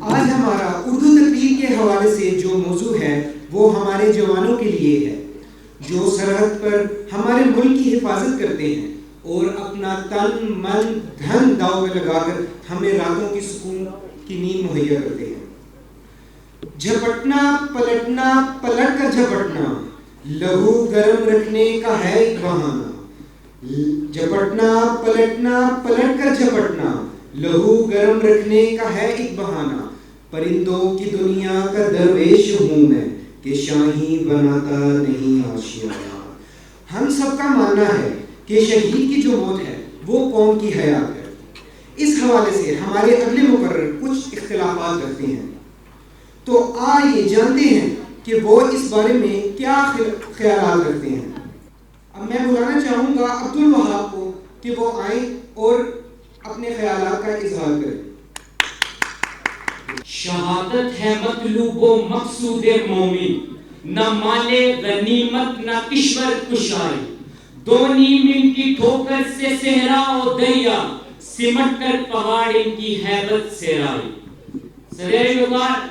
آج ہمارا اردو تقریر کے حوالے سے جو موضوع ہے وہ ہمارے جوانوں کے لیے ہے جو سرحد پر ہمارے ملک کی حفاظت کرتے ہیں اور اپنا تن من دھن داؤ میں لگا کر ہمیں راتوں کی سکون کی نیند مہیا کرتے ہیں۔ جھپٹنا پلٹنا پلٹ کر جھپٹنا لہو گرم رکھنے کا ہے ایک بہانہ، جھپٹنا پلٹنا پلٹ کر جھپٹنا لہو گرم رکھنے کا ہے ایک بہانہ، پرندوں کی دنیا کا درویش ہوں میں کہ شاہین بناتا نہیں آشیانہ۔ ہم سب کا ماننا ہے کہ شہید کی جو موت ہے وہ قوم کی حیات ہے۔ اس حوالے سے ہمارے اگلے مقرر کچھ اختلافات رکھتے ہیں، تو آئیے جانتے ہیں کہ وہ اس بارے میں کیا خیالات رکھتے ہیں۔ اب میں بلانا چاہوں گا عبدالوہاب کو کہ وہ آئیں اور اپنے خیالات کا اظہار کریں۔ شہادت ہے مطلوب و مقصود مومن، نہ مال غنیمت نہ کشور کشائی، دو نیم ان کی ٹھوکر سے صحرا و دریا، سمٹ کر پہاڑ ان کی ہیبت سے رائی۔ صدر وقار،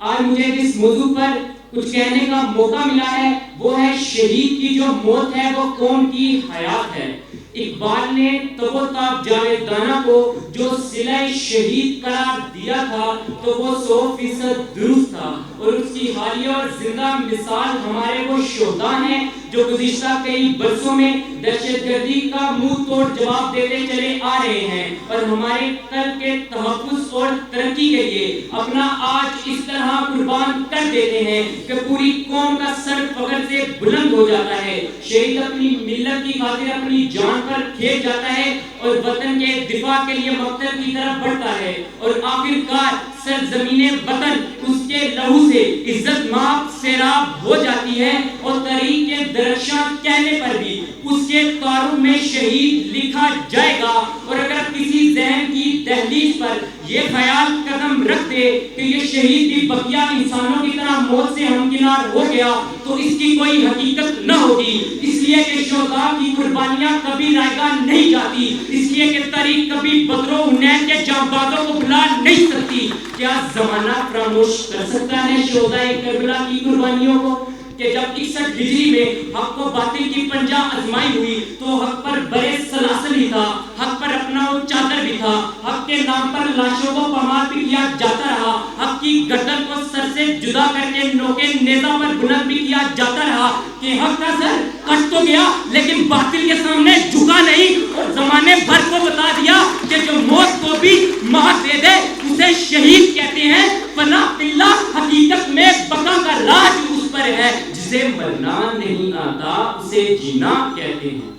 آج مجھے جس موضوع پر کچھ کہنے کا موقع ملا ہے وہ ہے شہید کی جو موت ہے وہ قوم کی حیات ہے۔ اقبال نے تب و تاب جاویدانہ کو جو صلہ شہید قرار دیا تھا تو وہ 100% درست تھا، اور اس کی حالیہ اور زندہ مثال ہمارے وہ شہداء ہیں جو گزشتہ کئی برسوں میں دہشت گردی کا منہ توڑ جواب دیتے چلے آ رہے ہیں، اور ہمارے کل کے تحفظ اور ترقی کے لیے اپنا آج اس طرح قربان کر دیتے ہیں کہ پوری قوم کا سر فخر سے بلند ہو جاتا ہے۔ شہید اپنی ملت کی خاطر اپنی جان پر کھیل جاتا ہے اور وطن کے دفاع کے لیے مقتل کی طرف بڑھتا ہے، اور آخرکار سرزمین وطن اس کے لہو سے عزت مآب سیراب ہو جاتی ہے، اور تاریخ کے درخشاں کہنے پر بھی اس کے تعارف میں شہید لکھا جائے گا۔ اور اگر کسی ذہن کی دہلیز پر یہ خیال قدم رکھ دے کہ یہ شہید بھی بقیہ انسانوں کی طرح موت سے ہمکنار ہو گیا تو اس کی کوئی حقیقت نہ ہوگی، اس لیے کہ شہداء کی قربانیاں کبھی رائگاں نہیں جاتی، اس لیے کہ تاریخ کبھی بدر و حنین کے جانبازوں کو بھلا نہیں سکتی۔ کیا زمانہ فراموش کر سکتا ہے شہداء کربلا کی قربانیوں کو کہ جب 61 ہجری میں حق و باطل کی پنجہ آزمائی ہوئی تو حق پر برے سلاسل ہی تھا، حق پر اپنا وہ چادر بھی تھا، حق کے نام پر لاشوں کو پامال بھی کیا جاتا رہا، حق کی گردن کو سر سے جدا کر کے نوکے نیزہ پر بلند بھی کیا جاتا رہا کہ حق کا سر کٹ تو گیا لیکن باطل کے سامنے جھکا نہیں، اور زمانے بھر کو بتا دیا کہ جو موت کو بھی مہر دے دے اسے شہید کہتے ہیں۔ فنا باللہ، حقیقت میں بقا کا راج اس پر ہے، جسے مرنا نہیں آتا اسے جینا کہتے ہیں۔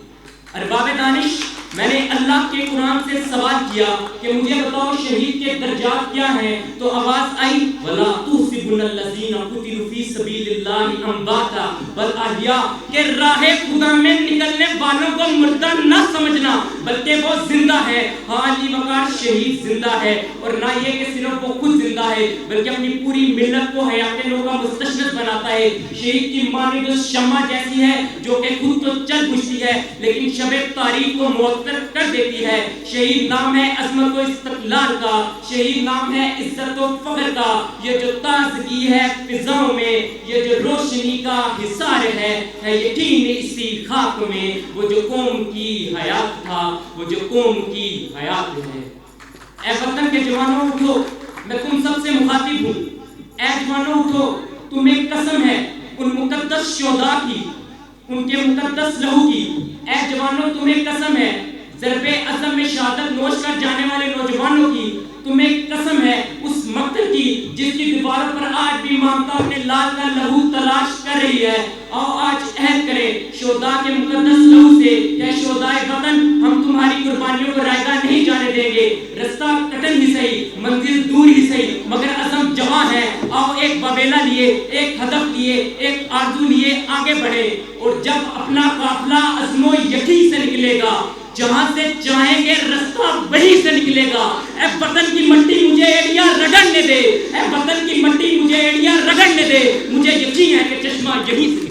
ارباب دانش، میں نے اللہ کے قرآن سے سوال کیا کہ مجھے بتاؤ شہید کے درجات کیا ہیں، تو آواز آئی وَلَا تُحْسِبُنَّ الَّذِينَ قُتِلُوا فِي سَبِيلِ اللَّهِ أَمْوَاتًا بَلْ أَحْيَاءٌ، کہ راہ خدا میں نکلنے والوں کو مردہ نہ سمجھنا بلکہ وہ زندہ ہے۔ ہاں علی وقار شہید زندہ ہے، اور نہ یہ کہ صرف وہ خود زندہ ہے بلکہ اپنی پوری ملت کو حیات نو کا مستشرف بناتا ہے۔ شہید کی ماں جو شمع جیسی ہے جو کہ خود تو چل بجھتی ہے لیکن شب تاریخ کو معطر کر دیتی ہے۔ شہید نام ہے عظمت و استقلال کا، شہید نام ہے عزت و فخر کا، یہ جو تازگی ہے فضاؤں میں، یہ جو روشنی کا حصار ہے یقین اسی خاک میں، وہ جو قوم کی حیات تھا، وہ جو قوم کی حیات ہے۔ اے وطن کے جوانوں اٹھو، میں تم سب سے مخاطب ہوں۔ اے جوانوں اٹھو، تمہیں قسم ہے ان مقدس شہداء کی، ان کے مقدس لہو کی۔ اے جوانوں تمہیں قسم ہے ضرب عظم میں شہادت نوش کر جانے والے نوجوانوں کی، تمہیں قسم ہے اس مقتل کی جس کی دیواروں پر آج بھی ممتا اپنے لال کا لہو تلاش کر رہی ہے۔ آؤ آج عہد کریں شہداء کے مقدس لہو سے کہ شہداء وطن، ہم تمہاری قربانیوں کو رائگاں نہیں جانے دیں گے۔ رستہ کٹن ہی صحیح، منزل دور ہی صحیح، مگر عزم جوان ہے۔ آؤ ایک بابیلا لیے، ایک ہدف لیے، ایک آرزو لیے آگے بڑھے، اور جب اپنا قافلہ عزم و یقین سے نکلے گا جہاں سے چاہیں گے رستہ وہیں سے نکلے گا۔ اے وطن کی مٹی مجھے ایڑیاں رگڑنے دے، اے وطن کی مٹی مجھے ایڑیاں رگڑنے دے، مجھے یقین ہے کہ چشمہ یہیں سے